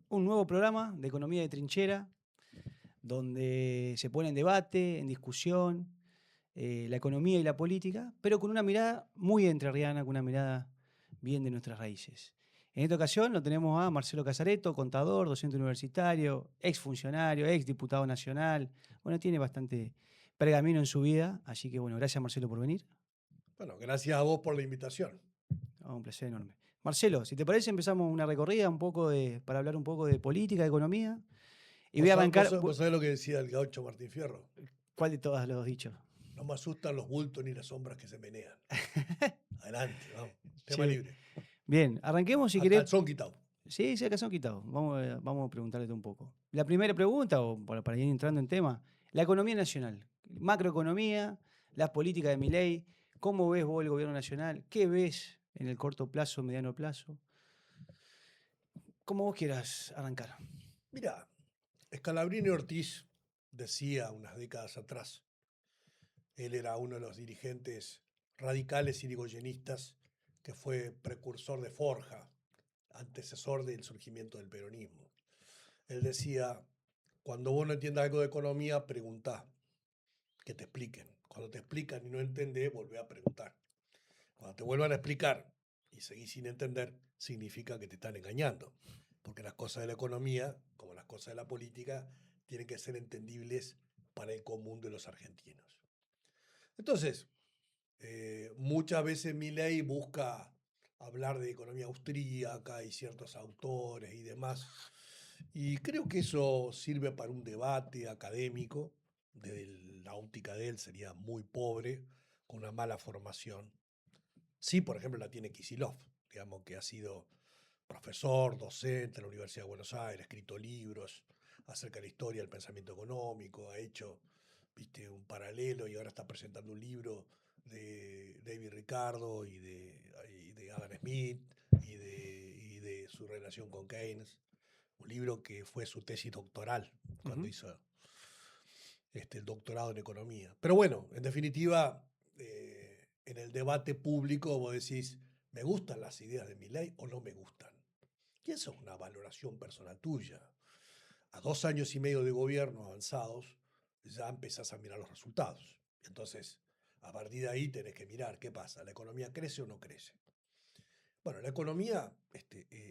un nuevo programa de economía de trinchera, donde se pone en debate, en discusión, la economía y la política, pero con una mirada muy entrerriana, con una mirada bien de nuestras raíces. En esta ocasión lo tenemos a Marcelo Casareto, contador, docente universitario, exfuncionario, exdiputado nacional. Bueno, tiene bastante pergamino en su vida, así que bueno, gracias Marcelo por venir. Bueno, gracias a vos por la invitación. Un placer enorme. Marcelo, si te parece, empezamos una recorrida para hablar un poco de política, de economía. Y voy ¿Vos a sabés, vos arrancar. sabés- vos sabés lo que decía el gaucho Martín Fierro? ¿Cuál de todas los dichos? No me asustan los bultos ni las sombras que se menean. Adelante, vamos. Tema Che, libre. bien, arranquemos si A querés. calzón quitado. Sí, sí, acá son quitados. Vamos a preguntarle un poco. La primera pregunta, o para ir entrando en tema, la economía nacional, macroeconomía, las políticas de Milei, ¿cómo ves vos el gobierno nacional? ¿Qué ves en el corto plazo, mediano plazo? Como vos quieras arrancar. Mirá, Scalabrini Ortiz decía unas décadas atrás, él era uno de los dirigentes radicales irigoyenistas que fue precursor de Forja, antecesor del surgimiento del peronismo. Él decía, cuando vos no entiendas algo de economía, preguntá, que te expliquen. Cuando te explican y no entendés, volvé a preguntar. Cuando te vuelvan a explicar y seguís sin entender, significa que te están engañando. Porque las cosas de la economía, como las cosas de la política, tienen que ser entendibles para el común de los argentinos. Entonces, muchas veces Milei busca hablar de economía austríaca y ciertos autores y demás. Y creo que eso sirve para un debate académico. Desde la óptica de él sería muy pobre, con una mala formación. Sí, por ejemplo, la tiene Kicillof, digamos que ha sido profesor, docente en la Universidad de Buenos Aires, ha escrito libros acerca de la historia del pensamiento económico, ha hecho, viste, un paralelo y ahora está presentando un libro de David Ricardo y de Adam Smith y de su relación con Keynes, un libro que fue su tesis doctoral cuando Ujú. hizo el doctorado en economía. Pero bueno, en definitiva, en el debate público vos decís, ¿me gustan las ideas de Milei o no me gustan? Y eso es una valoración personal tuya. A 2 años y medio de gobierno avanzados, ya empezás a mirar los resultados. Entonces, a partir de ahí tenés que mirar qué pasa. ¿La economía crece o no crece? Bueno, la economía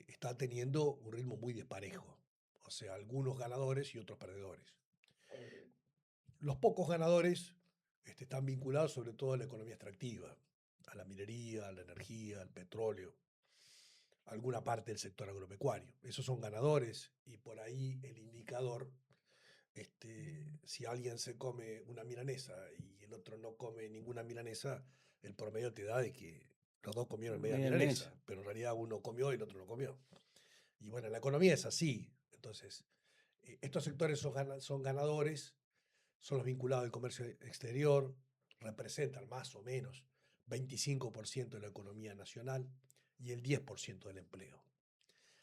está teniendo un ritmo muy desparejo. O sea, algunos ganadores y otros perdedores. Los pocos ganadores están vinculados sobre todo a la economía extractiva, a la minería, a la energía, al petróleo, a alguna parte del sector agropecuario. Esos son ganadores y por ahí el indicador, si alguien se come una milanesa y el otro no come ninguna milanesa, el promedio te da de que los dos comieron media Media milanesa. milanesa, pero en realidad uno comió y el otro no comió. Y bueno, la economía es así. Entonces, estos sectores son ganadores, son los vinculados al comercio exterior, representan más o menos 25% de la economía nacional y el 10% del empleo.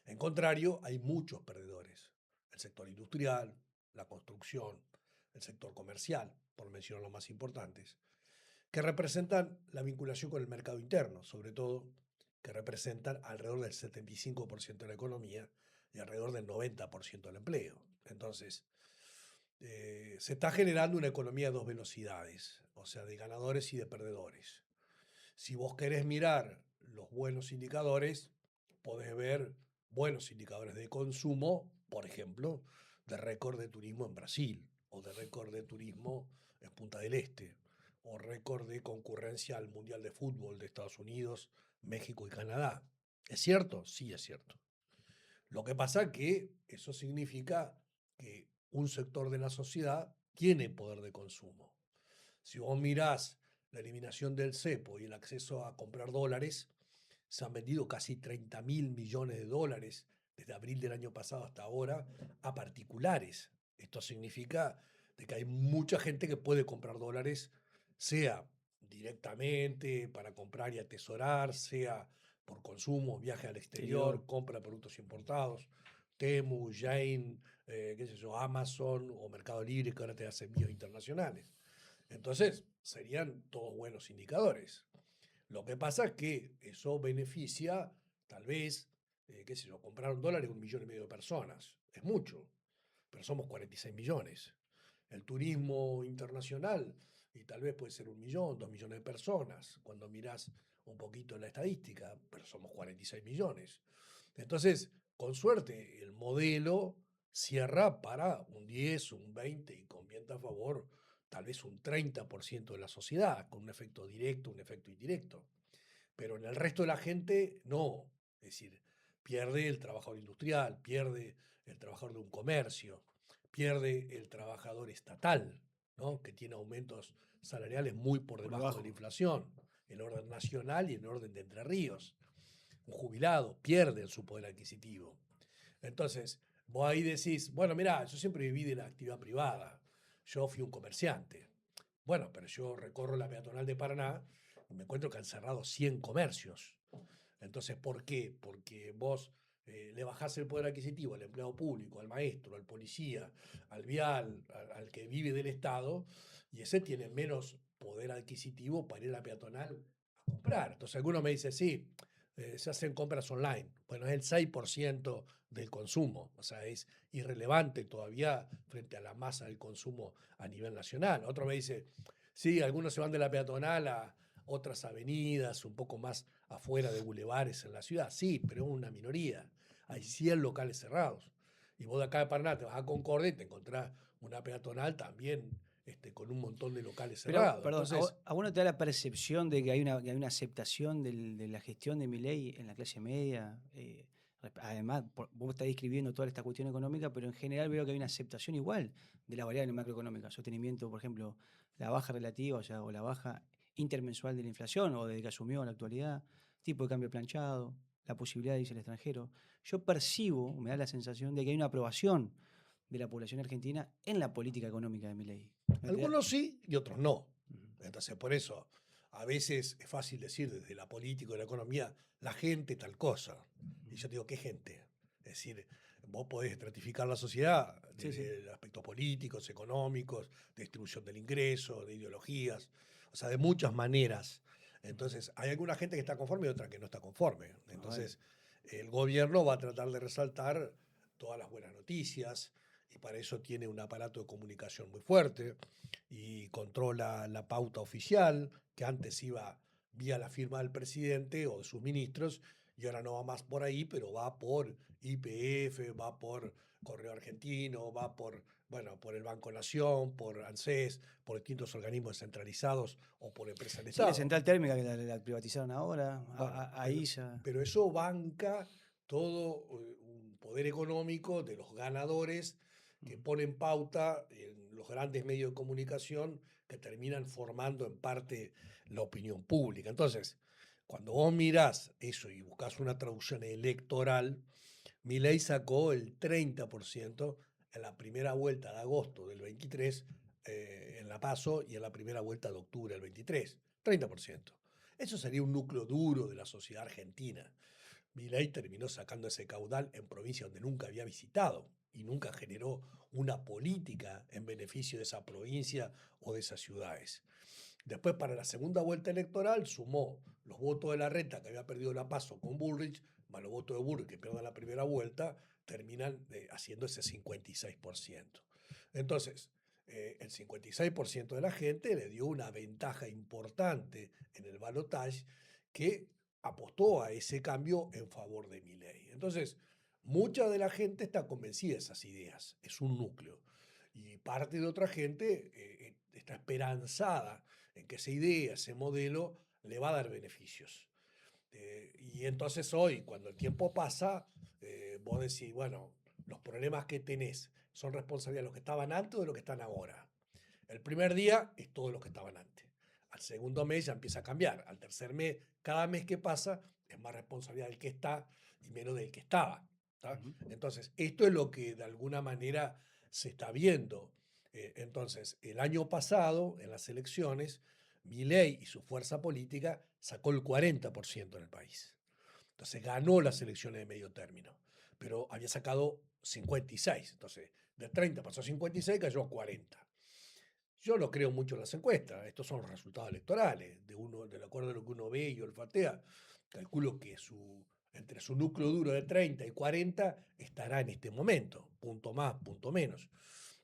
En contrario, hay muchos perdedores. El sector industrial, la construcción, el sector comercial, por mencionar los más importantes, que representan la vinculación con el mercado interno, sobre todo, que representan alrededor del 75% de la economía y alrededor del 90% del empleo. Entonces, se está generando una economía de dos velocidades, o sea, de ganadores y de perdedores. Si vos querés mirar los buenos indicadores, podés ver buenos indicadores de consumo, por ejemplo, de récord de turismo en Brasil, o de récord de turismo en Punta del Este, o récord de concurrencia al Mundial de Fútbol de Estados Unidos, México y Canadá. ¿Es cierto? Sí, es cierto. Lo que pasa es que eso significa que un sector de la sociedad tiene poder de consumo. Si vos mirás la eliminación del cepo y el acceso a comprar dólares, se han vendido casi 30.000 millones de dólares desde abril del año pasado hasta ahora a particulares. Esto significa de que hay mucha gente que puede comprar dólares, sea directamente para comprar y atesorar, sea por consumo, viaje al Exterior. exterior, compra de productos importados, Temu, Jane, qué sé yo, Amazon o Mercado Libre que ahora te hace envíos internacionales. Entonces, serían todos buenos indicadores. Lo que pasa es que eso beneficia, tal vez, qué sé yo, compraron dólares 1,5 millones de personas. Es mucho, pero somos 46 millones. El turismo internacional, y tal vez puede ser 1 millón, 2 millones de personas, cuando mirás un poquito la estadística, pero somos 46 millones. Entonces, con suerte, el modelo cierra para un 10, un 20 y con viento a favor, tal vez un 30% de la sociedad, con un efecto directo, un efecto indirecto. Pero en el resto de la gente, no. Es decir, pierde el trabajador industrial, pierde el trabajador de un comercio, pierde el trabajador estatal, ¿no? Que tiene aumentos salariales muy por Por debajo de la debajo. inflación, en orden nacional y en orden de Entre Ríos. Un jubilado pierde su poder adquisitivo. Entonces, vos ahí decís, bueno, mirá, yo siempre viví de la actividad privada, yo fui un comerciante. Bueno, pero yo recorro la peatonal de Paraná y me encuentro que han cerrado 100 comercios. Entonces, ¿por qué? Porque vos le bajás el poder adquisitivo al empleado público, al maestro, al policía, al vial, al que vive del Estado, y ese tiene menos poder adquisitivo para ir a la peatonal a comprar. Entonces, algunos me dicen, sí, se hacen compras online. Bueno, es el 6% del consumo, o sea, es irrelevante todavía frente a la masa del consumo a nivel nacional. Otro me dice, sí, algunos se van de la peatonal a otras avenidas, un poco más afuera de bulevares en la ciudad. Sí, pero es una minoría. Hay 100 locales cerrados. Y vos de acá de Paraná te vas a Concordia y te encontrás una peatonal también con un montón de locales Pero, cerrados. perdón, Entonces, ¿a vos no te da la percepción de que hay una aceptación de la gestión de Milei en la clase media? Además, vos estás describiendo toda esta cuestión económica, pero en general veo que hay una aceptación igual de la variable macroeconómica, sostenimiento, por ejemplo, la baja relativa, o sea, o la baja intermensual de la inflación, o desde que asumió en la actualidad, tipo de cambio planchado, la posibilidad de irse al extranjero. Yo percibo, me da la sensación de que hay una aprobación de la población argentina en la política económica de Milei. algunos sí y otros no. Ujú. Entonces, por eso, a veces es fácil decir desde la política y la economía, la gente tal cosa. Y yo digo, ¿qué gente? Es decir, vos podés estratificar la sociedad Sí, sí. desde aspectos políticos, económicos, de distribución del ingreso, de ideologías, o sea, de muchas maneras. Entonces, hay alguna gente que está conforme y otra que no está conforme. Bueno, Entonces, el gobierno va a tratar de resaltar todas las buenas noticias y para eso tiene un aparato de comunicación muy fuerte y controla la pauta oficial, que antes iba vía la firma del presidente o de sus ministros, y ahora no va más por ahí, pero va por YPF, va por Correo Argentino, va por, bueno, por el Banco Nación, por ANSES, por distintos organismos descentralizados o por empresas del sí, la Estado. central térmica que la privatizaron ahora, Bueno, a ISA. pero eso banca todo un poder económico de los ganadores que Ujú. ponen pauta en los grandes medios de comunicación que terminan formando en parte la opinión pública. Entonces, cuando vos mirás eso y buscas una traducción electoral, Milei sacó el 30% en la primera vuelta de agosto del 23 en la PASO y en la primera vuelta de octubre del 23. 30%. Eso sería un núcleo duro de la sociedad argentina. Milei terminó sacando ese caudal en provincias donde nunca había visitado y nunca generó una política en beneficio de esa provincia o de esas ciudades. Después, para la segunda vuelta electoral, sumó los votos de la reta que había perdido la PASO con Bullrich, más los votos de Bullrich que pierden la primera vuelta, terminan haciendo ese 56%. Entonces, el 56% de la gente le dio una ventaja importante en el balotaje que apostó a ese cambio en favor de Milei. Entonces, mucha de la gente está convencida de esas ideas, es un núcleo. Y parte de otra gente está esperanzada en que esa idea, ese modelo, le va a dar beneficios. Y entonces hoy, cuando el tiempo pasa, vos decís, bueno, los problemas que tenés son responsabilidad de los que estaban antes o de los que están ahora. El primer día es todo lo que estaban antes. Al segundo mes ya empieza a cambiar. Al tercer mes, cada mes que pasa, es más responsabilidad del que está y menos del que estaba. ¿Tá? Ujú. Entonces, esto es lo que de alguna manera se está viendo. Entonces, el año pasado, en las elecciones, Milei y su fuerza política sacó el 40% en el país. Entonces, ganó las elecciones de medio término, pero había sacado 56. Entonces, de 30 pasó a 56, cayó a 40. Yo no creo mucho en las encuestas, estos son los resultados electorales, de acuerdo a lo que uno ve y olfatea, calculo que su entre su núcleo duro de 30 y 40 estará en este momento, punto más, punto menos.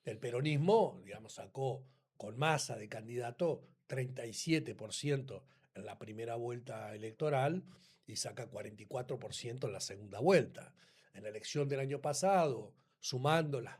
El peronismo, digamos, sacó con Massa de candidato 37% en la primera vuelta electoral y saca 44% en la segunda vuelta. En la elección del año pasado, sumando las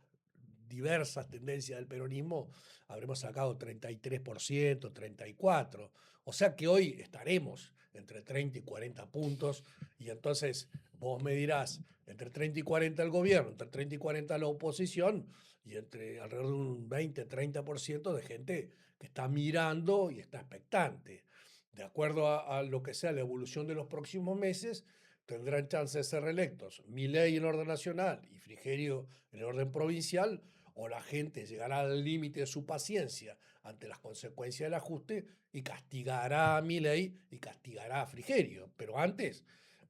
diversas tendencias del peronismo, habremos sacado 33%, 34%. O sea que hoy estaremos entre 30 y 40 puntos y entonces vos me dirás, entre 30 y 40 el gobierno, entre 30 y 40 la oposición y entre alrededor de un 20-30% de gente que está mirando y está expectante. De acuerdo a lo que sea la evolución de los próximos meses, tendrán chance de ser reelectos Milei en orden nacional y Frigerio en el orden provincial, o la gente llegará al límite de su paciencia ante las consecuencias del ajuste y castigará a Milei y castigará a Frigerio. Pero antes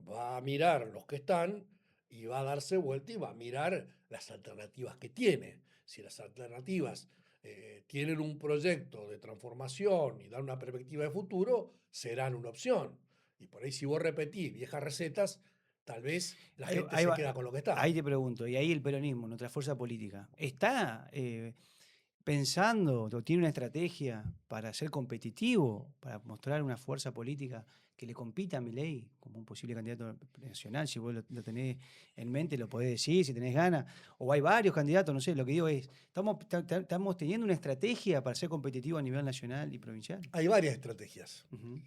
va a mirar los que están y va a darse vuelta y va a mirar las alternativas que tiene. Si las alternativas tienen un proyecto de transformación y dan una perspectiva de futuro, serán una opción. Y por ahí si vos repetís viejas recetas, tal vez la Ahí, gente ahí se va- queda con lo que está. ahí te pregunto, y ahí el peronismo, nuestra fuerza política, ¿está pensando o tiene una estrategia para ser competitivo, para mostrar una fuerza política que le compita a Milei como un posible candidato nacional? Si vos lo tenés en mente, lo podés decir, si tenés ganas. O hay varios candidatos, no sé, lo que digo es, ¿estamos teniendo una estrategia para ser competitivo a nivel nacional y provincial? Hay varias estrategias. Ujú,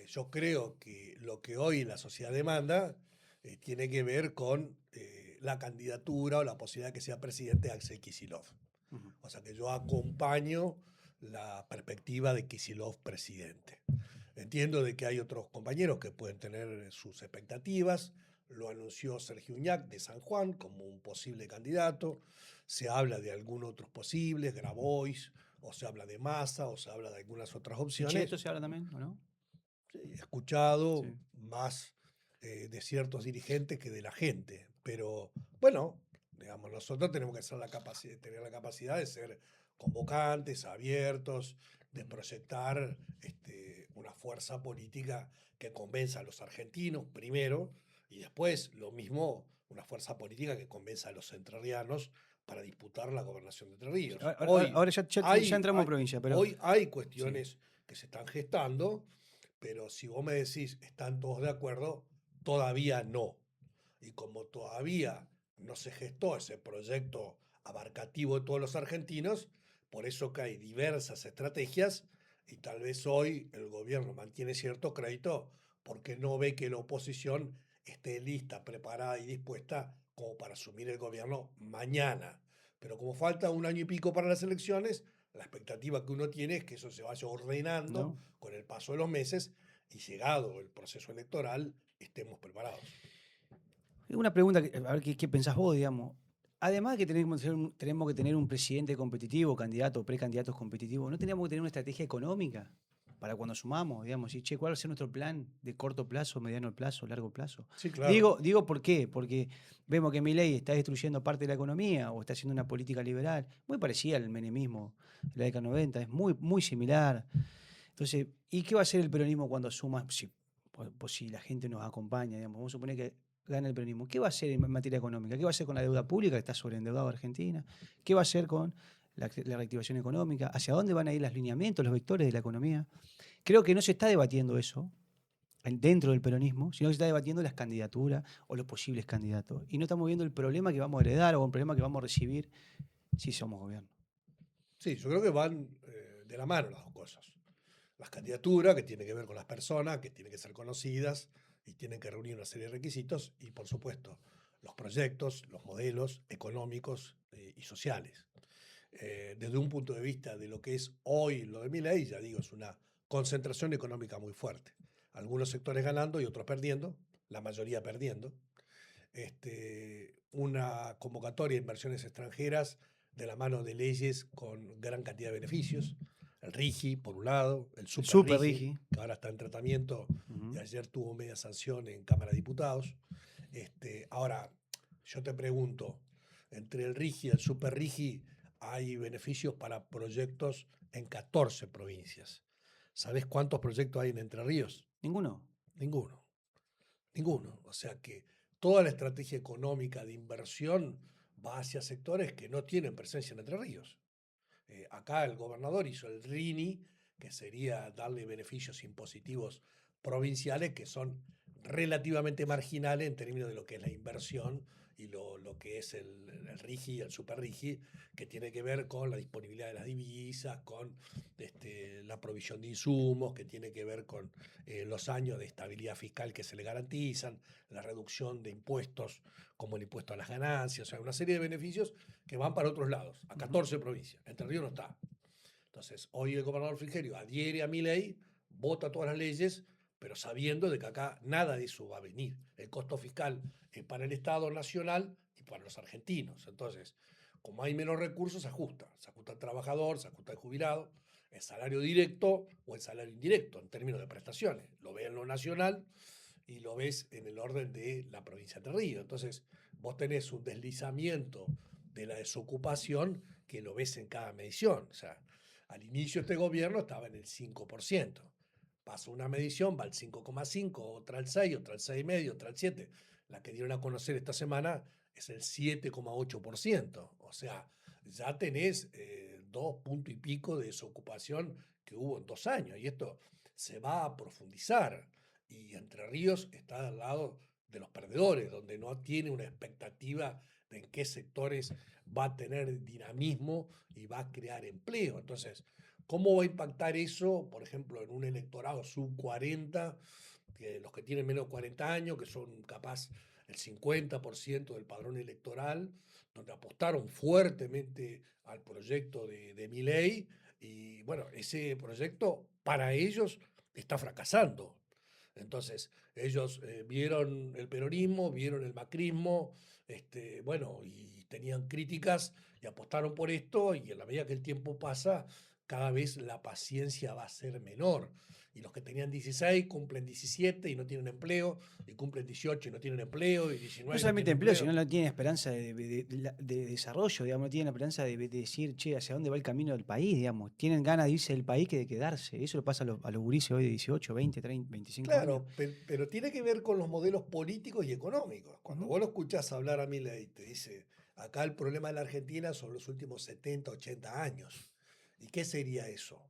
Yo creo que lo que hoy la sociedad demanda tiene que ver con la candidatura o la posibilidad de que sea presidente Axel Kicillof. ujú. O sea que yo acompaño la perspectiva de Kicillof presidente. Entiendo de que hay otros compañeros que pueden tener sus expectativas. Lo anunció Sergio Uñac de San Juan como un posible candidato. Se habla de algunos otros posibles, Grabois, o se habla de Massa, o se habla de algunas otras opciones. ¿Pichetto se habla también, o no? Sí, he escuchado Sí. más de ciertos dirigentes que de la gente, pero bueno, digamos, nosotros tenemos que tener la capacidad de ser convocantes, abiertos, de Ujú. proyectar una fuerza política que convenza a los argentinos primero y después lo mismo, una fuerza política que convenza a los entrerrianos para disputar la gobernación de Entre Sí, Ríos. ahora ya entramos en provincia, pero Hoy hay sí. cuestiones que se están gestando, pero si vos me decís, ¿están todos de acuerdo? Todavía no. Y como todavía no se gestó ese proyecto abarcativo de todos los argentinos, por eso que hay diversas estrategias y tal vez hoy el gobierno mantiene cierto crédito porque no ve que la oposición esté lista, preparada y dispuesta como para asumir el gobierno mañana. Pero como falta un año y pico para las elecciones, la expectativa que uno tiene es que eso se vaya ordenando ¿No? con el paso de los meses y llegado el proceso electoral estemos preparados. Una pregunta, a ver qué pensás vos, digamos. Además de que tenemos que tener un presidente competitivo, candidato o precandidatos competitivos, ¿no tenemos que tener una estrategia económica para cuando sumamos, digamos, y che, ¿cuál va a ser nuestro plan de corto plazo, mediano plazo, largo plazo? Sí, claro. Digo, ¿por qué? Porque vemos que Milei está destruyendo parte de la economía o está haciendo una política liberal muy parecida al menemismo de la década 90, es muy similar. Entonces, ¿y qué va a hacer el peronismo cuando suma? Si la gente nos acompaña, digamos, vamos a suponer que gana el peronismo. ¿Qué va a hacer en materia económica? ¿Qué va a hacer con la deuda pública que está sobreendeudada Argentina? ¿Qué va a hacer con la reactivación económica? ¿Hacia dónde van a ir los lineamientos, los vectores de la economía? Creo que no se está debatiendo eso dentro del peronismo, sino que se está debatiendo las candidaturas o los posibles candidatos. Y no estamos viendo el problema que vamos a heredar o el problema que vamos a recibir si somos gobierno. Sí, yo creo que van de la mano las dos cosas. Las candidaturas, que tienen que ver con las personas, que tienen que ser conocidas y tienen que reunir una serie de requisitos, y por supuesto, los proyectos, los modelos económicos y sociales. Desde un punto de vista de lo que es hoy lo de Milei, ya digo, es una concentración económica muy fuerte. Algunos sectores ganando y otros perdiendo, la mayoría perdiendo. Una convocatoria de inversiones extranjeras de la mano de leyes con gran cantidad de beneficios. El RIGI, por un lado, el El Super super RIGI, Rigi. que ahora está en tratamiento y Ujú. ayer tuvo media sanción en Cámara de Diputados. Ahora, yo te pregunto, entre el RIGI y el Super RIGI hay beneficios para proyectos en 14 provincias. ¿Sabés cuántos proyectos hay en Entre Ríos? Ninguno. Ninguno. Ninguno. O sea que toda la estrategia económica de inversión va hacia sectores que no tienen presencia en Entre Ríos. Acá el gobernador hizo el RINI, que sería darle beneficios impositivos provinciales que son relativamente marginales en términos de lo que es la inversión y lo que es el RIGI y el super RIGI, que tiene que ver con la disponibilidad de las divisas, con la provisión de insumos, que tiene que ver con los años de estabilidad fiscal que se le garantizan, la reducción de impuestos como el impuesto a las ganancias, o sea, una serie de beneficios que van para otros lados, a Ujú. 14 provincias. Entre Ríos no está. Entonces, hoy el gobernador Frigerio adhiere a mi ley, vota todas las leyes, pero sabiendo de que acá nada de eso va a venir. El costo fiscal es para el Estado nacional y para los argentinos. Entonces, como hay menos recursos, se ajusta. Se ajusta al trabajador, se ajusta al jubilado, el salario directo o el salario indirecto en términos de prestaciones. Lo ve en lo nacional y lo ves en el orden de la provincia de Río. Entonces, vos tenés un deslizamiento de la desocupación que lo ves en cada medición. O sea, al inicio este gobierno estaba en el 5%. Pasa una medición, va al 5,5, otra al 6, otra al 6,5, otra al 7. La que dieron a conocer esta semana es el 7,8%. O sea, ya tenés 2 puntos y pico de desocupación que hubo en 2 años. Y esto se va a profundizar. Y Entre Ríos está al lado de los perdedores, donde no tiene una expectativa de en qué sectores va a tener dinamismo y va a crear empleo. Entonces, ¿cómo va a impactar eso, por ejemplo, en un electorado sub 40, que los que tienen menos de 40 años, que son capaz el 50% del padrón electoral, donde apostaron fuertemente al proyecto de Milei? Y bueno, ese proyecto para ellos está fracasando. Entonces, ellos vieron el peronismo, vieron el macrismo, bueno, y tenían críticas y apostaron por esto, y en la medida que el tiempo pasa, cada vez la paciencia va a ser menor. Y los que tenían 16 cumplen 17 y no tienen empleo, y cumplen 18 y no tienen empleo, y No 19 y no solamente tienen empleo, sino empleo. no tienen esperanza de desarrollo, digamos, no tienen esperanza de decir, che, hacia dónde va el camino del país, digamos. Tienen ganas de irse del país que de quedarse. Eso le pasa a los gurises hoy de 18, 20, 30, 25 años. Claro, pero tiene que ver con los modelos políticos y económicos. Cuando Ujú. vos lo escuchás hablar a Milei, te dice, acá el problema de la Argentina son los últimos 70, 80 años. ¿Y qué sería eso?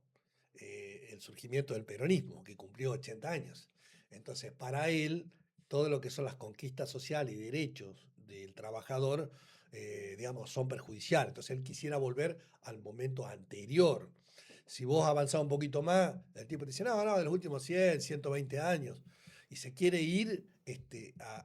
El surgimiento del peronismo, que cumplió 80 años. Entonces, para él, todo lo que son las conquistas sociales y derechos del trabajador, digamos, son perjudiciales. Entonces, él quisiera volver al momento anterior. Si vos avanzás un poquito más, el tipo te dice, no, no, de los últimos 100, 120 años. Y se quiere ir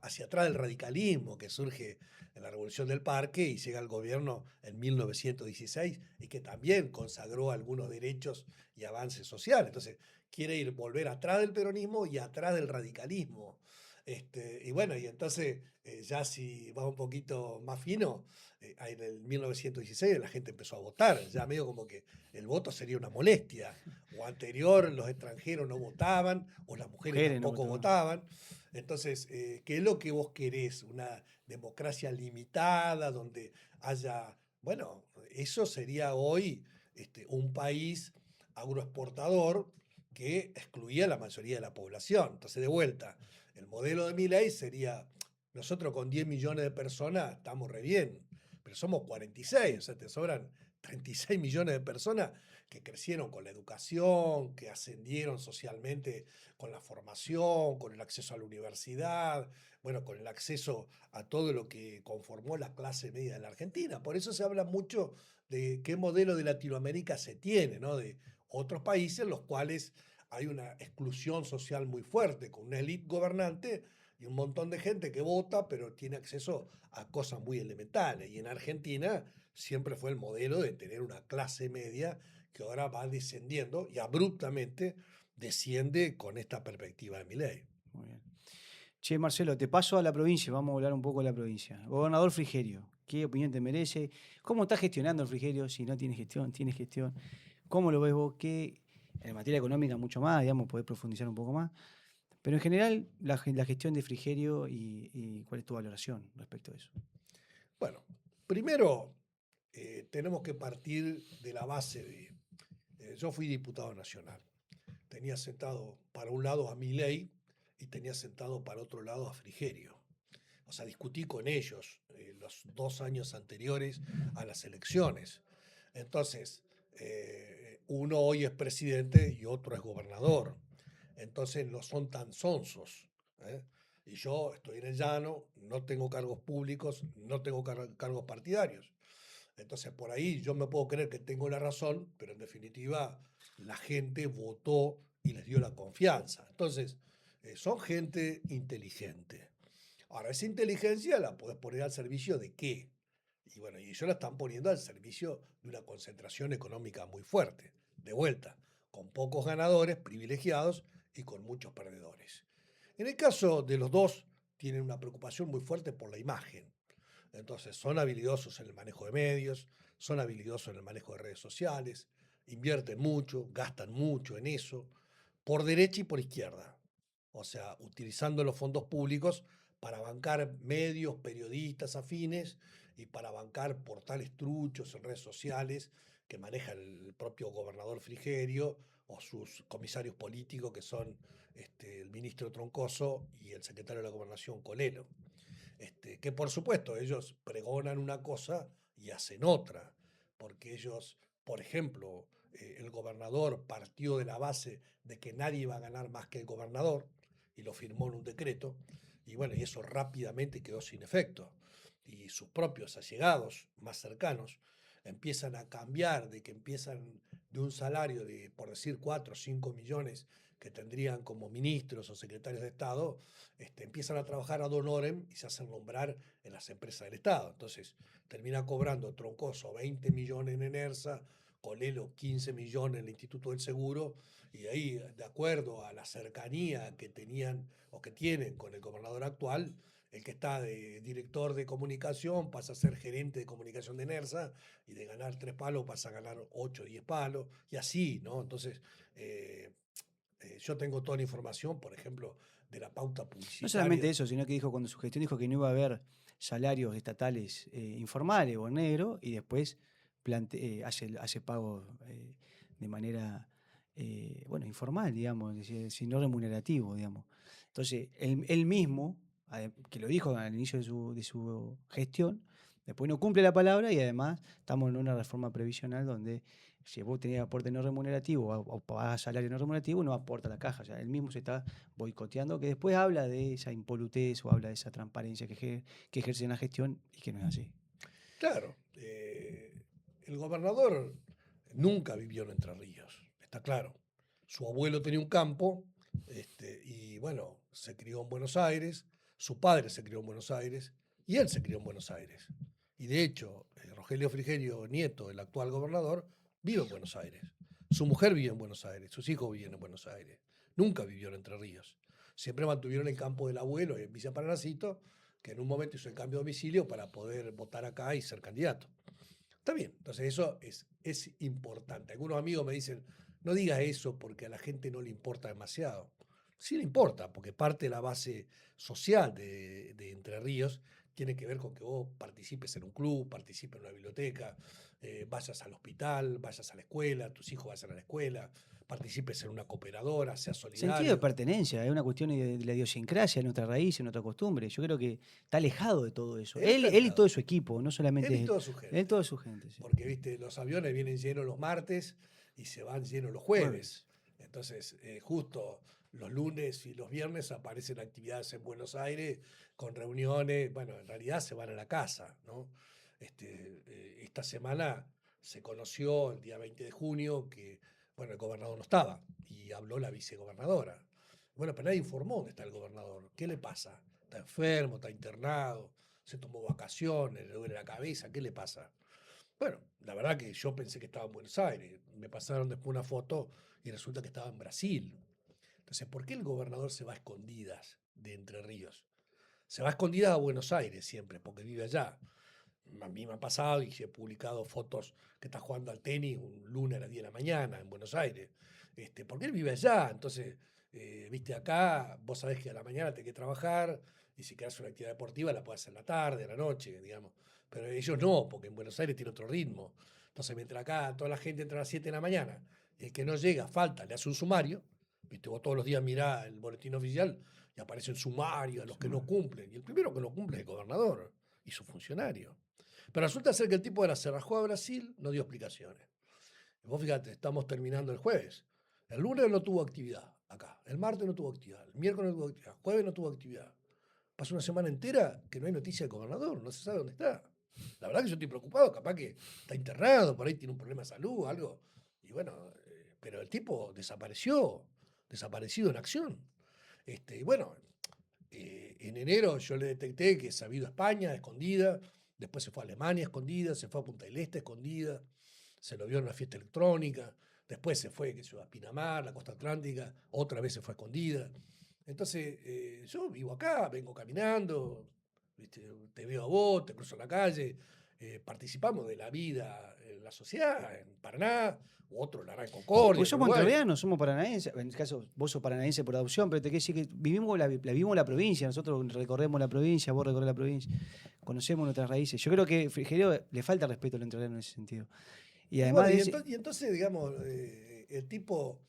hacia atrás del radicalismo que surge en la Revolución del Parque y llega al gobierno en 1916 y que también consagró algunos derechos y avances sociales. Entonces, quiere ir volver atrás del peronismo y atrás del radicalismo. Y bueno, y entonces, ya si va un poquito más fino, en el 1916 la gente empezó a votar, ya medio como que el voto sería una molestia. O anterior, los extranjeros no votaban, o las mujeres Mujeres no tampoco votaban. votaban. Entonces, ¿qué es lo que vos querés? Una democracia limitada, donde haya, bueno, eso sería hoy un país agroexportador que excluía a la mayoría de la población. Entonces, de vuelta, el modelo de Milei sería, nosotros con 10 millones de personas estamos re bien, pero somos 46, o sea, te sobran 36 millones de personas que crecieron con la educación, que ascendieron socialmente con la formación, con el acceso a la universidad, bueno, con el acceso a todo lo que conformó la clase media de la Argentina. Por eso se habla mucho de qué modelo de Latinoamérica se tiene, ¿no? De otros países en los cuales hay una exclusión social muy fuerte, con una élite gobernante y un montón de gente que vota, pero tiene acceso a cosas muy elementales. Y en Argentina siempre fue el modelo de tener una clase media que ahora va descendiendo y abruptamente desciende con esta perspectiva de Milei. Muy bien. Che, Marcelo, te paso a la provincia, vamos a hablar un poco de la provincia. Gobernador Frigerio, ¿qué opinión te merece? ¿Cómo está gestionando el Frigerio? Si no tiene gestión, tiene gestión. ¿Cómo lo ves vos? ¿Qué, en materia económica mucho más, digamos, podés profundizar un poco más? Pero en general, la gestión de Frigerio y cuál es tu valoración respecto a eso. Bueno, primero tenemos que partir de la base de, yo fui diputado nacional, tenía sentado para un lado a Milei y tenía sentado para otro lado a Frigerio. O sea, discutí con ellos los 2 años anteriores a las elecciones. Entonces, uno hoy es presidente y otro es gobernador. Entonces no son tan sonsos. ¿Eh? Y yo estoy en el llano, no tengo cargos públicos, no tengo cargos partidarios. Entonces, por ahí yo me puedo creer que tengo la razón, pero en definitiva la gente votó y les dio la confianza. Entonces, son gente inteligente. Ahora, esa inteligencia la podés poner al servicio de qué. Y bueno, y ellos la están poniendo al servicio de una concentración económica muy fuerte. De vuelta, con pocos ganadores, privilegiados y con muchos perdedores. En el caso de los dos, tienen una preocupación muy fuerte por la imagen. Entonces, son habilidosos en el manejo de medios, son habilidosos en el manejo de redes sociales, invierten mucho, gastan mucho en eso, por derecha y por izquierda. O sea, utilizando los fondos públicos para bancar medios, periodistas afines y para bancar portales truchos en redes sociales que maneja el propio gobernador Frigerio o sus comisarios políticos que son el ministro Troncoso y el secretario de la Gobernación Colelo. Que por supuesto ellos pregonan una cosa y hacen otra, porque ellos, por ejemplo, el gobernador partió de la base de que nadie iba a ganar más que el gobernador y lo firmó en un decreto, y bueno, y eso rápidamente quedó sin efecto. Y sus propios allegados más cercanos empiezan a cambiar, de que empiezan de un salario de, por decir, 4 o 5 millones que tendrían como ministros o secretarios de Estado, empiezan a trabajar ad honorem y se hacen nombrar en las empresas del Estado. Entonces, termina cobrando Troncoso 20 millones en Enersa, Colelo 15 millones en el Instituto del Seguro, y ahí, de acuerdo a la cercanía que tenían o que tienen con el gobernador actual, el que está de director de comunicación pasa a ser gerente de comunicación de Enersa, y de ganar 3 palos pasa a ganar 8 o 10 palos, y así, ¿no? Entonces, yo tengo toda la información, por ejemplo, de la pauta No solamente publicitaria. eso, sino que dijo cuando su gestión dijo que no iba a haber salarios estatales informales o en negro y después hace pagos de manera bueno, informal, digamos, es decir, no remunerativo, digamos. Entonces, él mismo, que lo dijo al inicio de su gestión, después no cumple la palabra y además estamos en una reforma previsional donde si vos tenés aporte no remunerativo o pagás salario no remunerativo, no aporta a la caja. O sea, él mismo se está boicoteando, que después habla de esa impolutez o habla de esa transparencia que ejerce en la gestión y que no es así. Claro, el gobernador nunca vivió en Entre Ríos, está claro. Su abuelo tenía un campo, y bueno, se crió en Buenos Aires, su padre se crió en Buenos Aires y él se crió en Buenos Aires. Y de hecho, Rogelio Frigerio, nieto del actual gobernador, vive en Buenos Aires. Su mujer vive en Buenos Aires, sus hijos viven en Buenos Aires. Nunca vivió en Entre Ríos. Siempre mantuvieron el campo del abuelo en Villa Paranacito, que en un momento hizo el cambio de domicilio para poder votar acá y ser candidato. Está bien, entonces eso es importante. Algunos amigos me dicen, no digas eso porque a la gente no le importa demasiado. Sí le importa, porque parte de la base social de Entre Ríos tiene que ver con que vos participes en un club, participes en una biblioteca, vayas al hospital, vayas a la escuela, tus hijos vayan a la escuela, participes en una cooperadora, seas Sentido de solidario. pertenencia, es una cuestión de la idiosincrasia, de nuestra raíz, de nuestra costumbre. Yo creo que está alejado de todo eso. Él está Él y todo alejado. su equipo, no Él y solamente toda su él y gente. toda su gente. Sí. Porque, viste, los aviones vienen llenos los martes y se van llenos los jueves. Jueves. Entonces, justo los lunes y los viernes aparecen actividades en Buenos Aires con reuniones. Bueno, en realidad se van a la casa, ¿no? Esta semana se conoció el día 20 de junio que, bueno, el gobernador no estaba y habló la vicegobernadora. Bueno, pero nadie informó dónde está el gobernador. ¿Qué le pasa? ¿Está enfermo? ¿Está internado? ¿Se tomó vacaciones? ¿Le duele la cabeza? ¿Qué le pasa? Bueno, la verdad que yo pensé que estaba en Buenos Aires. Me pasaron después una foto y resulta que estaba en Brasil. Entonces, ¿por qué el gobernador se va a escondidas de Entre Ríos? Se va a escondidas a Buenos Aires siempre, porque vive allá. A mí me ha pasado y he publicado fotos que está jugando al tenis un lunes a las 10 de la mañana en Buenos Aires. Porque él vive allá. Entonces, viste, acá vos sabés que a la mañana tenés que trabajar y si querés una actividad deportiva la podés hacer en la tarde, a la noche, digamos. Pero ellos no, porque en Buenos Aires tiene otro ritmo. Entonces, mientras acá toda la gente entra a las 7 de la mañana y el que no llega, falta, le hace un sumario. Viste, vos todos los días mirás el boletín oficial y aparecen sumarios a los que no cumplen. Y el primero que no cumple es el gobernador y su funcionario. Pero resulta ser que el tipo de la se rajó a Brasil, no dio explicaciones. Y vos fíjate, estamos terminando el jueves. El lunes no tuvo actividad acá, el martes no tuvo actividad, el miércoles no tuvo actividad, el jueves no tuvo actividad. Pasa una semana entera que no hay noticia del gobernador, no se sabe dónde está. La verdad que yo estoy preocupado, capaz que está internado, por ahí tiene un problema de salud, algo. Y bueno, pero el tipo desapareció, desaparecido en acción. Y bueno, en enero yo le detecté que se ha ido a España escondida, después se fue a Alemania escondida, se fue a Punta del Este escondida, se lo vio en una fiesta electrónica, después se fue que se a Pinamar, la costa atlántica, otra vez se fue escondida. Entonces, yo vivo acá, vengo caminando, ¿viste? Te veo a vos, te cruzo la calle, participamos de la vida en la sociedad, en Paraná, u otro la hará en Sí, Concordia, pues en somos Uruguay. entrerrianos, somos paranaenses. En el caso, vos sos paranaense por adopción, pero te quiero decir que vivimos la provincia. Nosotros recorremos la provincia, vos recorres la provincia. Conocemos nuestras raíces. Yo creo que Frigerio le falta respeto al entrerriano en ese sentido. Y Y además bueno, de ese, y entonces digamos, el tipo,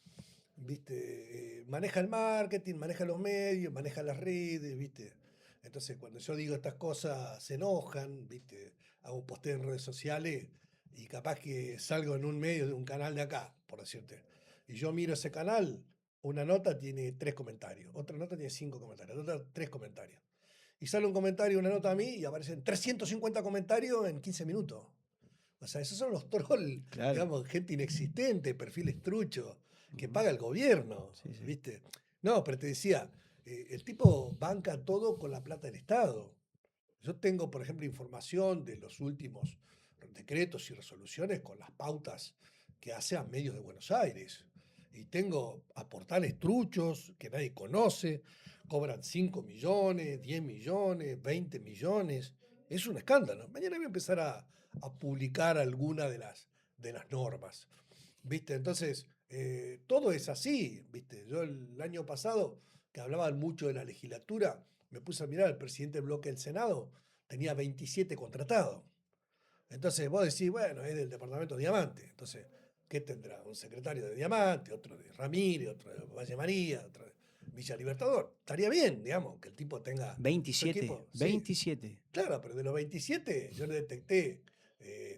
viste, maneja el marketing, maneja los medios, maneja las redes, viste. Entonces, cuando yo digo estas cosas, se enojan, viste. Hago un posteo en redes sociales y capaz que salgo en un medio de un canal de acá, por decirte. Y yo miro ese canal, una nota tiene 3 comentarios, otra nota tiene 5 comentarios, otra 3 comentarios. Y sale un comentario, una nota a mí y aparecen 350 comentarios en 15 minutos. O sea, esos son los trolls, claro. digamos, gente inexistente, perfiles truchos, que Ujú. paga el gobierno, Sí, sí. ¿viste? No, pero te decía, el tipo banca todo con la plata del Estado. Yo tengo, por ejemplo, información de los últimos decretos y resoluciones con las pautas que hace a medios de Buenos Aires. Y tengo a portales truchos que nadie conoce, cobran 5 millones, 10 millones, 20 millones. Es un escándalo. Mañana voy a empezar a publicar alguna de las normas. ¿Viste? Entonces, todo es así, ¿viste? Yo el año pasado, que hablaban mucho de la legislatura, me puse a mirar, el presidente del bloque del Senado tenía 27 contratados. Entonces vos decís, bueno, es del departamento Diamante. Entonces, ¿qué tendrá? Un secretario de Diamante, otro de Ramírez, otro de Valle María, otro de Villa Libertador. Estaría bien, digamos, que el tipo tenga su 27, equipo. Sí, 27. claro, pero de los 27 yo le detecté,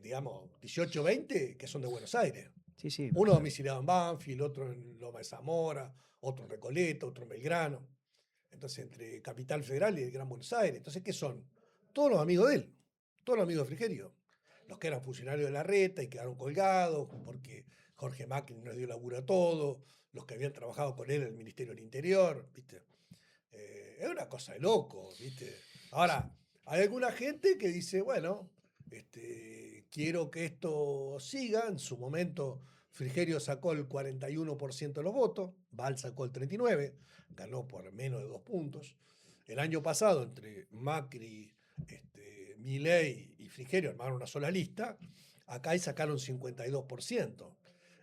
digamos, 18 20 que son de Buenos Aires. Sí, sí. Uno domiciliado en Banfield, otro en Loma de Zamora, otro en Recoleta, otro en Belgrano. Entonces, entre Capital Federal y el Gran Buenos Aires. Entonces, ¿qué son? Todos los amigos de él, todos los amigos de Frigerio. Los que eran funcionarios de la reta y quedaron colgados porque Jorge Macri nos dio laburo a todos, los que habían trabajado con él en el Ministerio del Interior, ¿viste? Es una cosa de loco, ¿viste? Ahora, hay alguna gente que dice, bueno, quiero que esto siga. En su momento, Frigerio sacó el 41% de los votos, Val sacó el 39%, ganó por menos de 2 puntos. El año pasado, entre Macri, Milei y Frigerio armaron una sola lista, acá y sacaron 52%.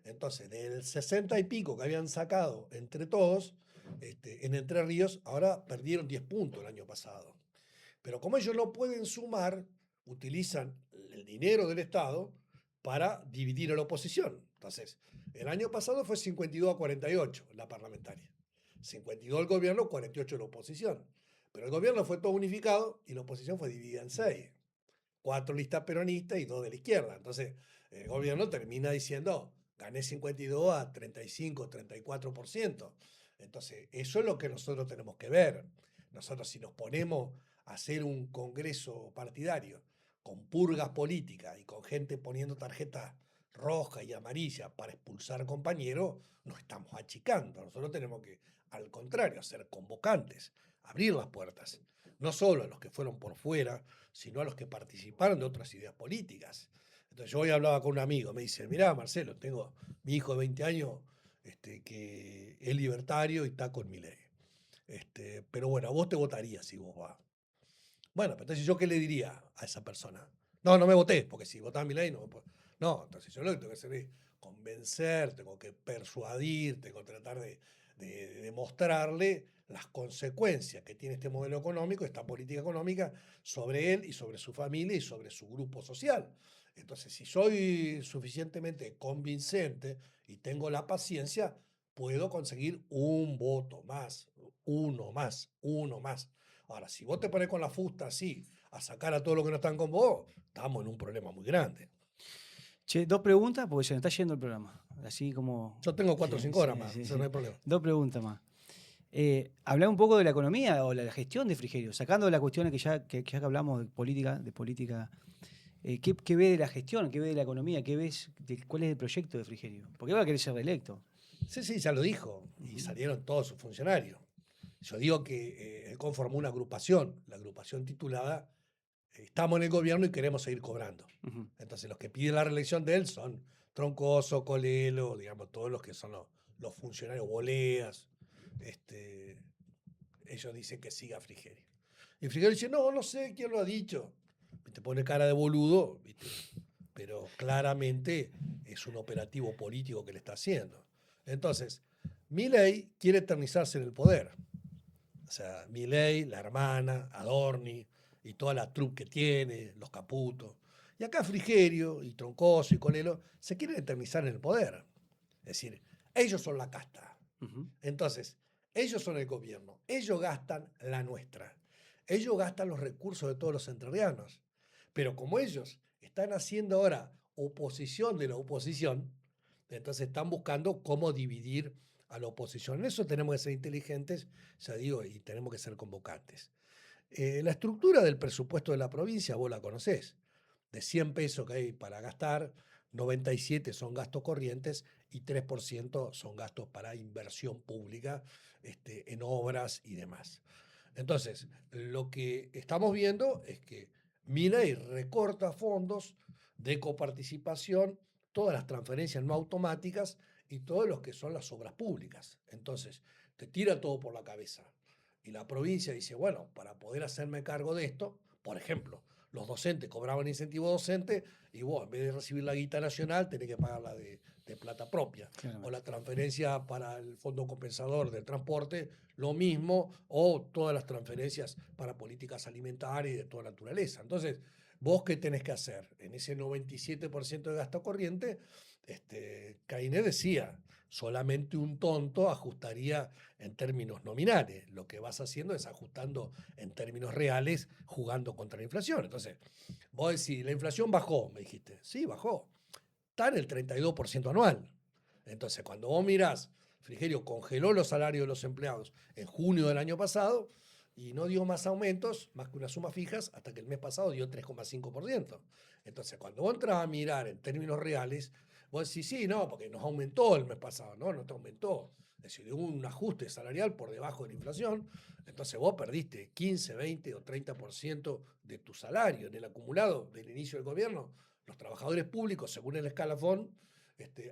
Entonces, del 60 y pico que habían sacado entre todos, en Entre Ríos, ahora perdieron 10 puntos el año pasado. Pero como ellos no pueden sumar, utilizan el dinero del Estado para dividir a la oposición. Entonces, el año pasado fue 52 a 48 la parlamentaria. 52 el gobierno, 48 la oposición. Pero el gobierno fue todo unificado y la oposición fue dividida en 6. 4 listas peronistas y 2 de la izquierda. Entonces, el gobierno termina diciendo, gané 52 a 35, 34%. Entonces, eso es lo que nosotros tenemos que ver. Nosotros si nos ponemos a hacer un congreso partidario con purgas políticas y con gente poniendo tarjetas rojas y amarillas para expulsar compañeros, nos estamos achicando. Nosotros tenemos que, al contrario, ser convocantes, abrir las puertas, no solo a los que fueron por fuera, sino a los que participaron de otras ideas políticas. Entonces yo hoy hablaba con un amigo, me dice, mirá Marcelo, tengo mi hijo de 20 años que es libertario y está con mi ley. Pero bueno, a vos te votaría si vos vas. Bueno, pero entonces yo qué le diría a esa persona. No, no me voté, porque si votás mi ley no me puedo. No, entonces yo lo que tengo que hacer es convencer, tengo que persuadir, tengo que tratar de demostrarle las consecuencias que tiene este modelo económico, esta política económica, sobre él y sobre su familia y sobre su grupo social. Entonces, si soy suficientemente convincente y tengo la paciencia, puedo conseguir un voto más, uno más, uno más. Ahora, si vos te pones con la fusta así, a sacar a todos los que no están con vos, estamos en un problema muy grande. Che, dos preguntas porque se nos está yendo el programa. Así como. Yo tengo 4 o Sí, 5 sí, horas más, sí, eso sí. no hay problema. Dos preguntas más. Hablar un poco de la economía o la gestión de Frigerio, sacando las cuestiones que ya que hablamos de política. ¿Qué ve de la gestión? ¿Qué ve de la economía? ¿Cuál es el proyecto de Frigerio? Porque va a querer ser reelecto. Sí, sí, ya lo dijo, y Ujú, salieron todos sus funcionarios. Yo digo que él conformó una agrupación, la agrupación titulada Estamos en el gobierno y queremos seguir cobrando. ujú. Entonces, los que piden la reelección de él son Troncoso, Colelo, digamos, todos los que son los funcionarios, Boleas. Este, ellos dicen que siga Frigerio. Y Frigerio dice, no, no sé quién lo ha dicho. Te pone cara de boludo, ¿viste? Pero claramente es un operativo político que le está haciendo. Entonces, Milei quiere eternizarse en el poder. O sea, Milei, la hermana, Adorni y toda la troupe que tiene, los Caputos. Y acá Frigerio y Troncoso y Colelo se quieren eternizar en el poder. Es decir, ellos son la casta. Ujú. Entonces, ellos son el gobierno. Ellos gastan la nuestra. Ellos gastan los recursos de todos los entrerrianos. Pero como ellos están haciendo ahora oposición de la oposición, entonces están buscando cómo dividir a la oposición. En eso tenemos que ser inteligentes, ya digo, y tenemos que ser convocantes. La estructura del presupuesto de la provincia, vos la conocés. De 100 pesos que hay para gastar, 97 son gastos corrientes y 3% son gastos para inversión pública en obras y demás. Entonces, lo que estamos viendo es que Milei recorta fondos de coparticipación, todas las transferencias no automáticas y todos los que son las obras públicas. Entonces, te tira todo por la cabeza. Y la provincia dice, bueno, para poder hacerme cargo de esto, por ejemplo, los docentes cobraban incentivo docente y vos, en vez de recibir la guita nacional, tenés que pagarla de plata propia. O Claramente. la transferencia para el fondo compensador del transporte, lo mismo, o todas las transferencias para políticas alimentarias y de toda naturaleza. Entonces, vos qué tenés que hacer? En ese 97% de gasto corriente, Keynes decía, solamente un tonto ajustaría en términos nominales. Lo que vas haciendo es ajustando en términos reales, jugando contra la inflación. Entonces, vos decís, la inflación bajó, me dijiste. Sí, bajó. Está en el 32% anual. Entonces, cuando vos mirás, Frigerio congeló los salarios de los empleados en junio del año pasado y no dio más aumentos, más que unas sumas fijas, hasta que el mes pasado dio 3,5%. Entonces, cuando vos entras a mirar en términos reales, vos decís, sí, no, porque nos aumentó el mes pasado. No, no te aumentó. Es decir, hubo un ajuste salarial por debajo de la inflación. Entonces, vos perdiste 15, 20 o 30% de tu salario en el acumulado del inicio del gobierno. Los trabajadores públicos, según el escalafón,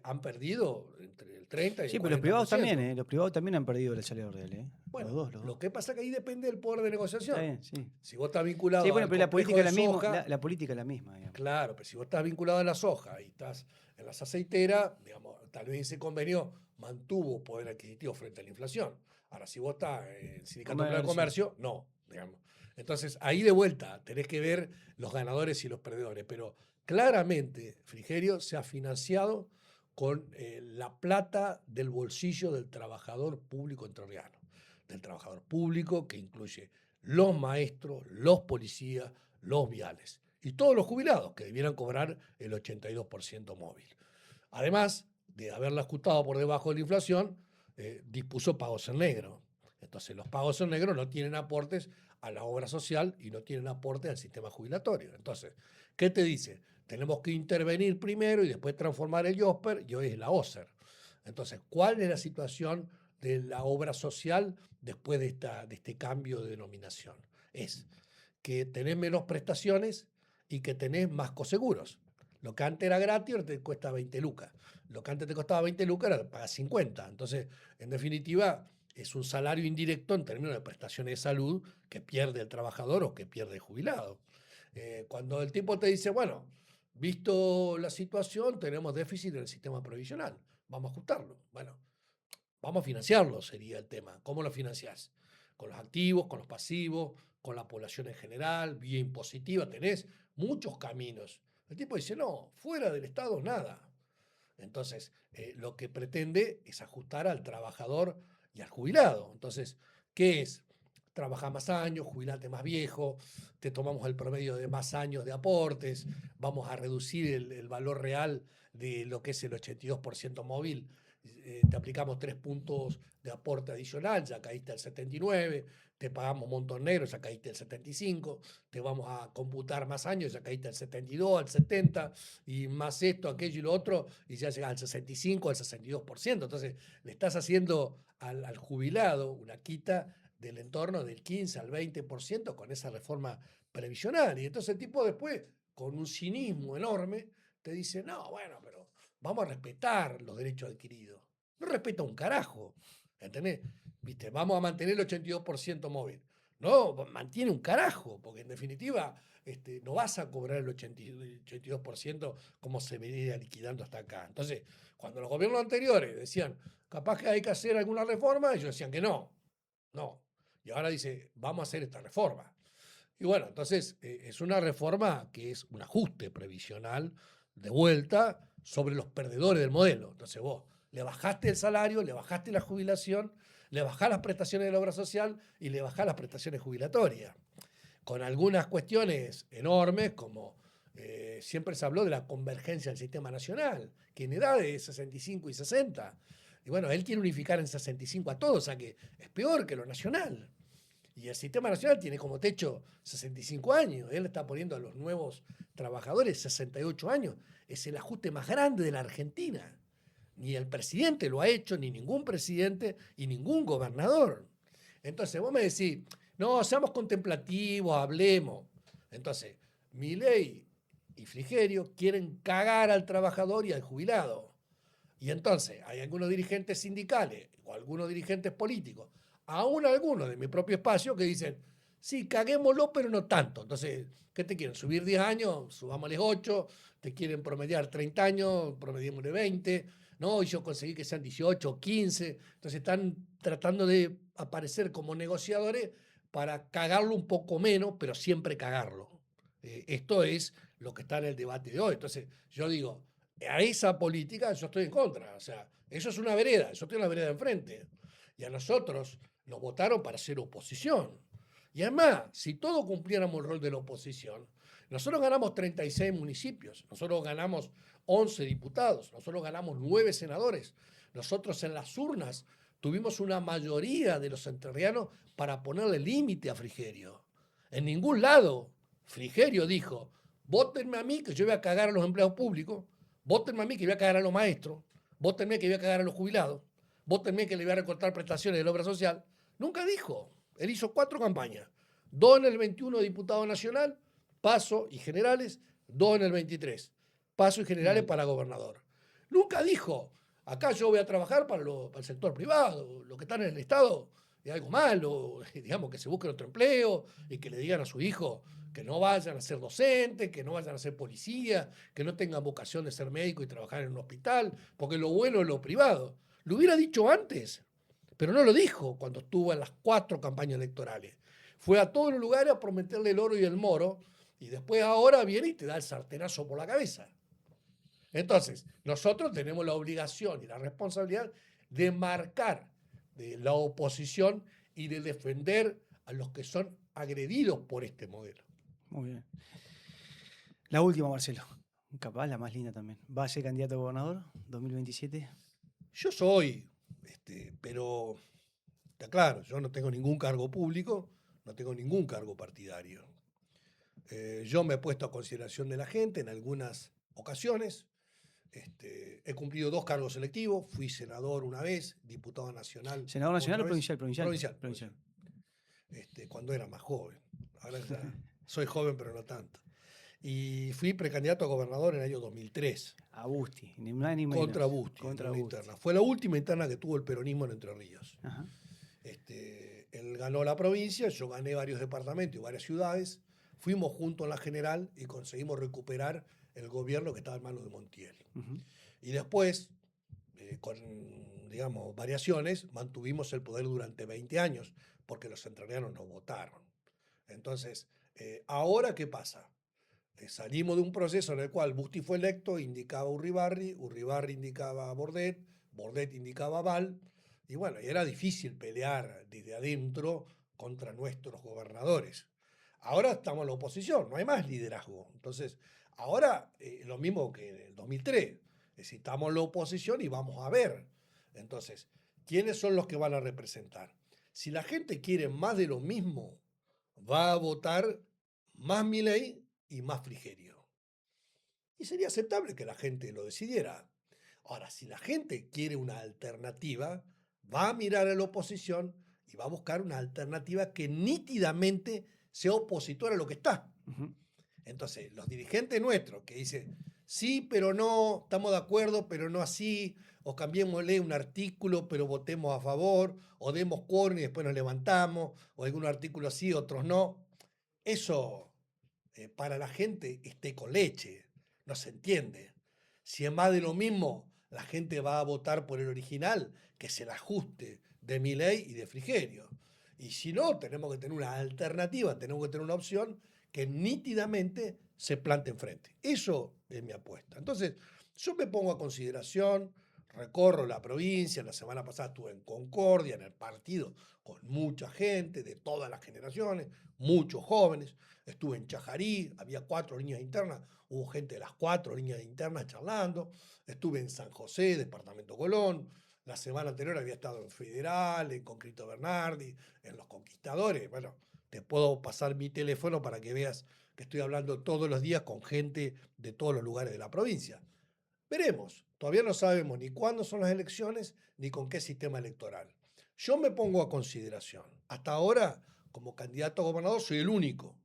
han perdido entre el 30 y el Sí, pero los privados también, 40%. ¿eh? Los privados también han perdido el salario real, ¿eh? Los Bueno, dos, los dos. lo que pasa es que ahí depende del poder de Está negociación. bien, sí. Si vos estás Sí, vinculado bueno, al pero la complejo política es de la misma, soja, la política es la misma, digamos. claro, pero si vos estás vinculado a la soja y estás en las aceiteras, digamos, tal vez ese convenio mantuvo poder adquisitivo frente a la inflación. Ahora, si vos estás en el Sindicato Pleno de Comercio. Comercio, no, digamos. Entonces, ahí de vuelta tenés que ver los ganadores y los perdedores, pero claramente Frigerio se ha financiado con la plata del bolsillo del trabajador público entrerriano, del trabajador público que incluye los maestros, los policías, los viales y todos los jubilados que debieran cobrar el 82% móvil. Además de haberla ajustado por debajo de la inflación, dispuso pagos en negro. Entonces los pagos en negro no tienen aportes a la obra social y no tienen aportes al sistema jubilatorio. Entonces, ¿qué te dice? Tenemos que intervenir primero y después transformar el IOSPER y hoy es la OSER. Entonces, ¿cuál es la situación de la obra social después de este cambio de denominación? Es que tenés menos prestaciones y que tenés más coseguros. Lo que antes era gratis ahora te cuesta 20 lucas. Lo que antes te costaba 20 lucas ahora te pagas 50. Entonces, en definitiva, es un salario indirecto en términos de prestaciones de salud que pierde el trabajador o que pierde el jubilado. Cuando el tipo te dice, bueno, visto la situación, tenemos déficit en el sistema provisional, vamos a ajustarlo. Bueno, vamos a financiarlo, sería el tema. ¿Cómo lo financiás? Con los activos, con los pasivos, con la población en general, vía impositiva, tenés muchos caminos. El tipo dice, no, fuera del Estado nada. Entonces, lo que pretende es ajustar al trabajador y al jubilado. Entonces, ¿qué es? Trabajar más años, jubilarte más viejo, te tomamos el promedio de más años de aportes, vamos a reducir el valor real de lo que es el 82% móvil, te aplicamos 3 puntos de aporte adicional, ya caíste al 79, te pagamos montonero, ya caíste al 75, te vamos a computar más años, ya caíste al 72, al 70, y más esto, aquello y lo otro, y ya llegas al 65, al 62%. Entonces, le estás haciendo al jubilado una quita del entorno del 15 al 20% con esa reforma previsional. Y entonces el tipo después, con un cinismo enorme, te dice, no, bueno, pero vamos a respetar los derechos adquiridos. No respeta un carajo, ¿entendés? ¿Viste? Vamos a mantener el 82% móvil. No, mantiene un carajo, porque en definitiva no vas a cobrar el 82% como se venía liquidando hasta acá. Entonces, cuando los gobiernos anteriores decían, capaz que hay que hacer alguna reforma, ellos decían que no, no. Y ahora dice, vamos a hacer esta reforma. Y bueno, entonces es una reforma que es un ajuste previsional de vuelta sobre los perdedores del modelo. Entonces vos le bajaste el salario, le bajaste la jubilación, le bajás las prestaciones de la obra social y le bajás las prestaciones jubilatorias. Con algunas cuestiones enormes, como siempre se habló de la convergencia del sistema nacional, que en edades 65 y 60. Y bueno, él quiere unificar en 65 a todos, o sea que es peor que lo nacional. Y el sistema nacional tiene como techo 65 años. Él está poniendo a los nuevos trabajadores 68 años. Es el ajuste más grande de la Argentina. Ni el presidente lo ha hecho, ni ningún presidente y ningún gobernador. Entonces vos me decís, no, seamos contemplativos, hablemos. Entonces, Milei y Frigerio quieren cagar al trabajador y al jubilado. Y entonces hay algunos dirigentes sindicales o algunos dirigentes políticos, aún algunos de mi propio espacio, que dicen, sí, caguémoslo, pero no tanto. Entonces, ¿qué te quieren? ¿Subir 10 años? Subámosles 8. ¿Te quieren promediar 30 años? Promediémosle 20. No, y yo conseguí que sean 18 o 15. Entonces están tratando de aparecer como negociadores para cagarlo un poco menos, pero siempre cagarlo. Esto es lo que está en el debate de hoy. Entonces, yo digo, a esa política yo estoy en contra. O sea, eso es una vereda, yo estoy en la vereda de enfrente. Y a nosotros nos votaron para ser oposición. Y además, si todos cumpliéramos el rol de la oposición, nosotros ganamos 36 municipios, nosotros ganamos 11 diputados, nosotros ganamos 9 senadores. Nosotros en las urnas tuvimos una mayoría de los entrerrianos para ponerle límite a Frigerio. En ningún lado Frigerio dijo, vótenme a mí que yo voy a cagar a los empleados públicos, vótenme a mí que voy a cagar a los maestros, vótenme que voy a cagar a los jubilados, vótenme que le voy a recortar prestaciones de la obra social. Nunca dijo. Él hizo 4 campañas. 2 en el 21 de diputado nacional, paso y generales, 2 en el 23, paso y generales para gobernador. Nunca dijo, acá yo voy a trabajar para el sector privado, los que están en el Estado, de algo malo, digamos que se busquen otro empleo y que le digan a su hijo que no vayan a ser docentes, que no vayan a ser policías, que no tengan vocación de ser médico y trabajar en un hospital, porque lo bueno es lo privado. Lo hubiera dicho antes, pero no lo dijo cuando estuvo en las 4 campañas electorales. Fue a todos los lugares a prometerle el oro y el moro, y después ahora viene y te da el sartenazo por la cabeza. Entonces, nosotros tenemos la obligación y la responsabilidad de marcar de la oposición y de defender a los que son agredidos por este modelo. Muy bien. La última, Marcelo. Capaz la más linda también. ¿Va a ser candidato a gobernador 2027? Yo soy, pero está claro, yo no tengo ningún cargo público, no tengo ningún cargo partidario. Yo me he puesto a consideración de la gente en algunas ocasiones. He cumplido 2 cargos selectivos, fui senador una vez, diputado nacional. ¿Senador nacional o otra vez. provincial? Provincial. Cuando era más joven. Ahora ya soy joven, pero no tanto. Y fui precandidato a gobernador en el año 2003. A Busti, ni más ni menos. Contra Busti, Contra en una Busti. interna. Fue la última interna que tuvo el peronismo en Entre Ríos. Ajá. Él ganó la provincia, yo gané varios departamentos y varias ciudades. Fuimos juntos en la general y conseguimos recuperar el gobierno que estaba en manos de Montiel. Uh-huh. Y después, con, digamos, variaciones, mantuvimos el poder durante 20 años, porque los entrerrianos nos votaron. Entonces, ¿ahora qué pasa? salimos de un proceso en el cual Busti fue electo, indicaba a Urribarri, Urribarri indicaba a Bordet, Bordet indicaba a Val, y bueno, y era difícil pelear desde adentro contra nuestros gobernadores. Ahora estamos en la oposición, no hay más liderazgo. Entonces, ahora lo mismo que en el 2003, estamos en la oposición y vamos a ver. Entonces, ¿quiénes son los que van a representar? Si la gente quiere más de lo mismo, va a votar más Milei y más Frigerio. Y sería aceptable que la gente lo decidiera. Ahora, si la gente quiere una alternativa, va a mirar a la oposición y va a buscar una alternativa que nítidamente sea opositora a lo que está. Ujú. Entonces, los dirigentes nuestros que dicen, sí, pero no, estamos de acuerdo, pero no así, o cambiémosle un artículo, pero votemos a favor, o demos quórum y después nos levantamos, o algún artículo sí, otros no. Eso para la gente esté con leche, no se entiende. Si es más de lo mismo, la gente va a votar por el original, que es el ajuste de Milei y de Frigerio. Y si no, tenemos que tener una alternativa, tenemos que tener una opción que nítidamente se plante enfrente. Eso es mi apuesta. Entonces, yo me pongo a consideración, recorro la provincia, la semana pasada estuve en Concordia, en el partido, con mucha gente de todas las generaciones, muchos jóvenes, estuve en Chajarí, había 4 líneas internas, hubo gente de las 4 líneas internas charlando, estuve en San José, departamento Colón, la semana anterior había estado en Federal, en Concristo Bernardi, en Los Conquistadores. Bueno, te puedo pasar mi teléfono para que veas que estoy hablando todos los días con gente de todos los lugares de la provincia. Veremos, todavía no sabemos ni cuándo son las elecciones ni con qué sistema electoral. Yo me pongo a consideración. Hasta ahora, como candidato a gobernador, soy el único.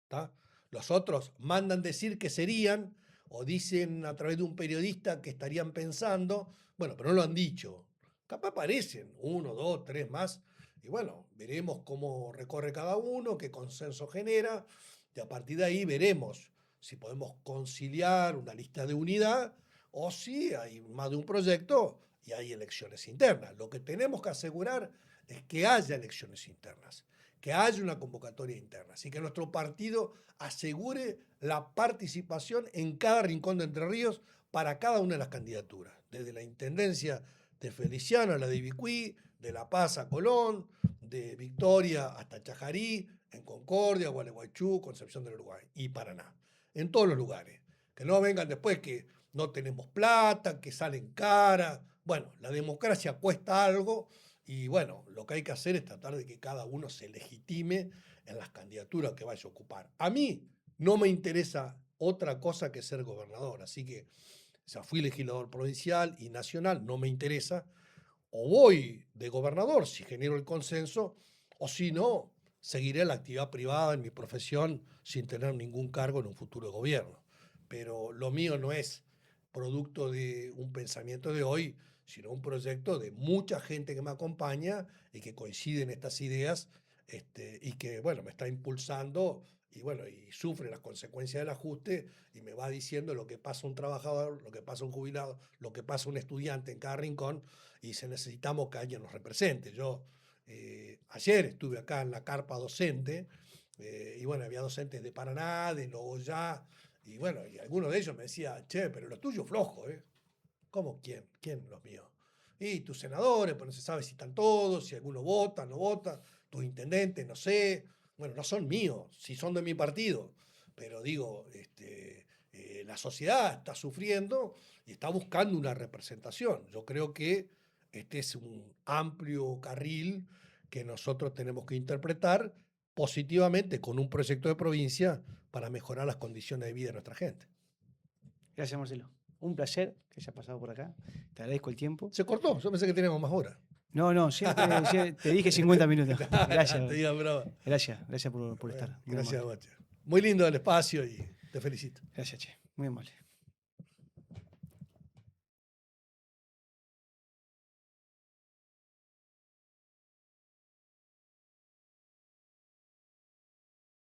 ¿Tá? Los otros mandan decir que serían o dicen a través de un periodista que estarían pensando, bueno, pero no lo han dicho. Capaz aparecen 1, 2, 3 más y bueno, veremos cómo recorre cada uno, qué consenso genera y a partir de ahí veremos si podemos conciliar una lista de unidad o si hay más de un proyecto y hay elecciones internas. Lo que tenemos que asegurar es que haya elecciones internas, que haya una convocatoria interna, así que nuestro partido asegure la participación en cada rincón de Entre Ríos para cada una de las candidaturas, desde la intendencia de Feliciano a la de Ibicuí, de La Paz a Colón, de Victoria hasta Chajarí, en Concordia, Gualeguaychú, Concepción del Uruguay y Paraná, en todos los lugares. Que no vengan después que no tenemos plata, que salen cara. Bueno, la democracia cuesta algo y bueno, lo que hay que hacer es tratar de que cada uno se legitime en las candidaturas que vaya a ocupar. A mí no me interesa otra cosa que ser gobernador, así que ya fui legislador provincial y nacional, no me interesa. O voy de gobernador si genero el consenso, o si no, seguiré la actividad privada en mi profesión sin tener ningún cargo en un futuro gobierno. Pero lo mío no es producto de un pensamiento de hoy, sino un proyecto de mucha gente que me acompaña y que coincide en estas ideas y que, bueno, me está impulsando y, bueno, y sufre las consecuencias del ajuste y me va diciendo lo que pasa un trabajador, lo que pasa un jubilado, lo que pasa un estudiante en cada rincón y se necesitamos que alguien nos represente. Yo ayer estuve acá en la carpa docente y, bueno, había docentes de Paraná, de Nogoyá, y bueno, y alguno de ellos me decía, che, pero lo tuyo flojo, ¿eh? ¿Cómo quién? ¿Quién los míos? Y tus senadores, pues no se sabe si están todos, si alguno vota, no vota, tus intendentes, no sé. Bueno, no son míos, sí son de mi partido, pero digo, la sociedad está sufriendo y está buscando una representación. Yo creo que este es un amplio carril que nosotros tenemos que interpretar positivamente con un proyecto de provincia para mejorar las condiciones de vida de nuestra gente. Gracias, Marcelo. Un placer que hayas pasado por acá. Te agradezco el tiempo. Se cortó, yo pensé que teníamos más horas. No, siempre te dije 50 minutos. Gracias. Te digo, bravo. Gracias por estar. Muy Gracias, amable. Bache. Muy lindo el espacio y te felicito. Gracias, che. Muy amable.